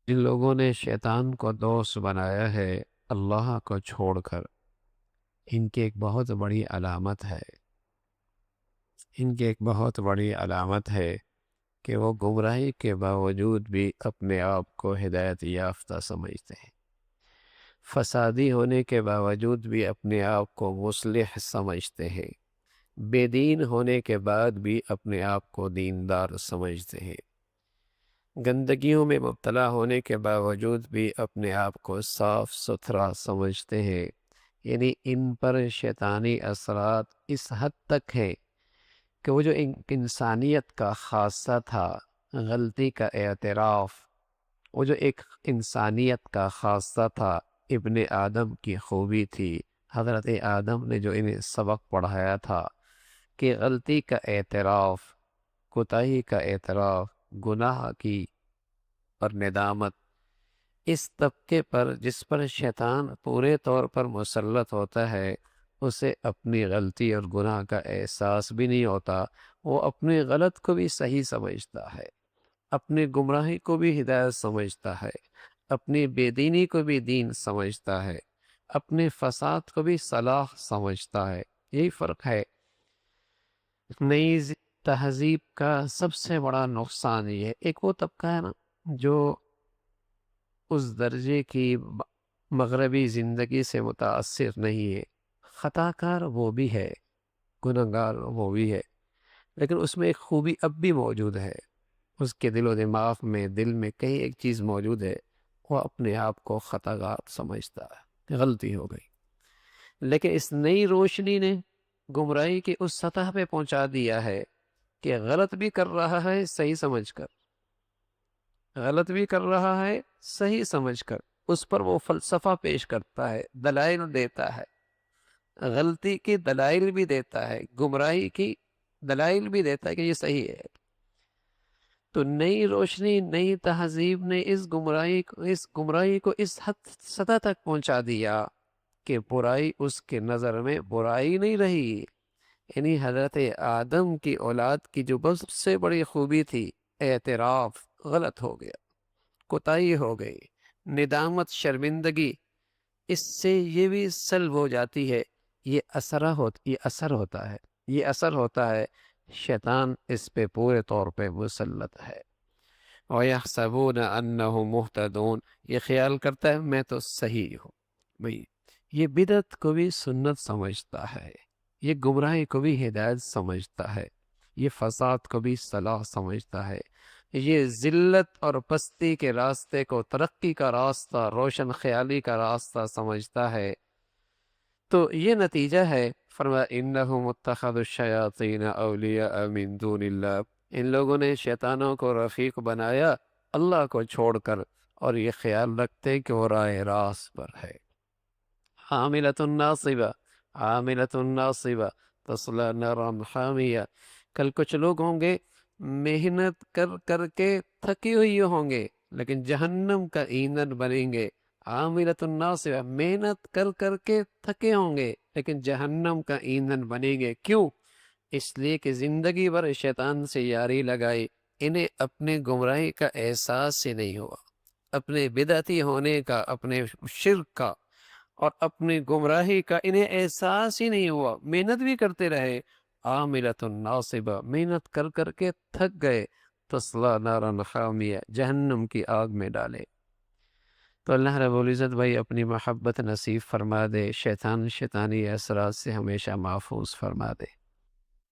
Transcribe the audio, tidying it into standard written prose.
جن لوگوں نے شیطان کو دوست بنایا ہے اللہ کو چھوڑ کر، ان کی ایک بہت بڑی علامت ہے، کہ وہ گمراہی کے باوجود بھی اپنے آپ کو ہدایت یافتہ سمجھتے ہیں، فسادی ہونے کے باوجود بھی اپنے آپ کو مصلح سمجھتے ہیں، بے دین ہونے کے بعد بھی اپنے آپ کو دیندار سمجھتے ہیں، گندگیوں میں مبتلا ہونے کے باوجود بھی اپنے آپ کو صاف ستھرا سمجھتے ہیں۔ یعنی ان پر شیطانی اثرات اس حد تک ہیں کہ وہ جو انسانیت کا خاصہ تھا، غلطی کا اعتراف، وہ جو ایک انسانیت کا خاصہ تھا، ابن آدم کی خوبی تھی، حضرت آدم نے جو انہیں سبق پڑھایا تھا کہ غلطی کا اعتراف، کوتاہی کا اعتراف، گناہ کی اور ندامت، اس طبقے پر جس پر شیطان پورے طور پر مسلط ہوتا ہے، اسے اپنی غلطی اور گناہ کا احساس بھی نہیں ہوتا، وہ اپنے غلط کو بھی صحیح سمجھتا ہے، اپنی گمراہی کو بھی ہدایت سمجھتا ہے، اپنی بے دینی کو بھی دین سمجھتا ہے، اپنے فساد کو بھی صلاح سمجھتا ہے۔ یہی فرق ہے۔ نئی تہذیب کا سب سے بڑا نقصان یہ ہے، ایک وہ طبقہ ہے نا جو اس درجے کی مغربی زندگی سے متاثر نہیں ہے، خطا کار وہ بھی ہے، گنہگار وہ بھی ہے، لیکن اس میں ایک خوبی اب بھی موجود ہے، اس کے دل و دماغ میں، دل میں کہیں ایک چیز موجود ہے، وہ اپنے آپ کو خطا کار سمجھتا ہے، غلطی ہو گئی، لیکن اس نئی روشنی نے گمراہی کی اس سطح پہ پہنچا دیا ہے کہ غلط بھی کر رہا ہے صحیح سمجھ کر، غلط بھی کر رہا ہے صحیح سمجھ کر، اس پر وہ فلسفہ پیش کرتا ہے، دلائل دیتا ہے، غلطی کی دلائل بھی دیتا ہے، گمراہی کی دلائل بھی دیتا ہے کہ یہ صحیح ہے۔ تو نئی روشنی، نئی تہذیب نے اس گمراہی کو اس حد سطح تک پہنچا دیا کہ برائی اس کے نظر میں برائی نہیں رہی۔ یعنی حضرت آدم کی اولاد کی جو سب سے بڑی خوبی تھی، اعتراف، غلط ہو گیا، کوتاہی ہو گئی، ندامت، شرمندگی، اس سے یہ بھی سلب ہو جاتی ہے، یہ اثر ہوتا ہے، شیطان اس پہ پورے طور پہ مسلط ہے۔ وَيَحْسَبُونَ أَنَّهُمْ مُهْتَدُونَ، یہ خیال کرتا ہے میں تو صحیح ہوں بھئی۔ یہ بدعت کو بھی سنت سمجھتا ہے، یہ گمراہی کو بھی ہدایت سمجھتا ہے، یہ فساد کو بھی صلاح سمجھتا ہے، یہ ذلت اور پستی کے راستے کو ترقی کا راستہ، روشن خیالی کا راستہ سمجھتا ہے۔ تو یہ نتیجہ ہے، فرمایا انہم اتخذوا الشیاطین اولیاء من دون اللہ، ان لوگوں نے شیطانوں کو رفیق بنایا اللہ کو چھوڑ کر، اور یہ خیال رکھتے کہ وہ راہ راست پر ہے۔ عاملۃ ناصبہ، عاملۃ ناصبہ تصلی نارا حامیہ، کل کچھ لوگ ہوں گے محنت کر کر کے تھکی ہوئی ہوں گے لیکن جہنم کا ایندھن بنیں گے۔ عاملۃ ناصبہ، محنت کر کر کے تھکے ہوں گے لیکن جہنم کا ایندھن بنیں گے۔ کیوں؟ اس لیے کہ زندگی بھر شیطان سے یاری لگائی، انہیں اپنے گمراہی کا احساس ہی نہیں ہوا، اپنے بدعتی ہونے کا، اپنے شرک کا اور اپنی گمراہی کا انہیں احساس ہی نہیں ہوا، محنت بھی کرتے رہے، عاملۃ ناصبہ، محنت کر کر کے تھک گئے، تصلی نارا حامیہ، جہنم کی آگ میں ڈالے۔ تو اللہ رب العزت بھائی اپنی محبت نصیب فرما دے، شیطانی اثرات سے ہمیشہ محفوظ فرما دے۔